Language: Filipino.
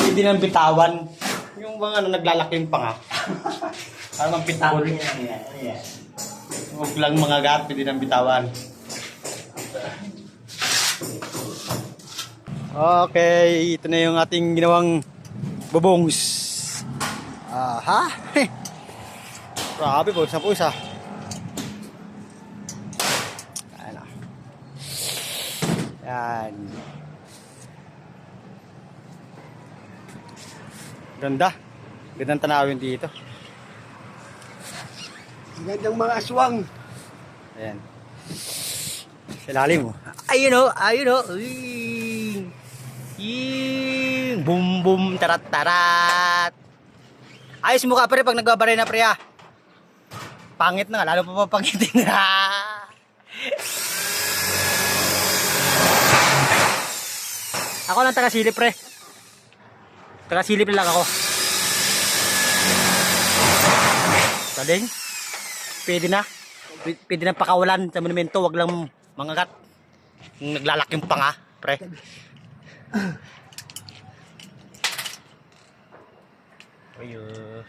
Hindi nang bitawan. Yung mga naglalaking pa nga. Parang ang bitawan. Huwag lang mga gat, hindi nang bitawan. Okay, ito na yung ating ginawang bubongs. Aha. Grabe po, isa po isa. Ayan na. Yan. Ganda. Gandang tanawin dito. Gandang mga aswang. Ayan. Sa lalim mo. Ayun o, ayun o. Boom boom tarat tarat. Ayos mo ka pre pag nagbabare na pre ah. Pangit na nga, lalo pa papangitin. Ako lang taga-silip pre. Taga-silip lang ako. Galing. Pwede na. Pwede na pakawalan sa monumento, wag lang mangagat. Naglalaking panga, pre. Ayun.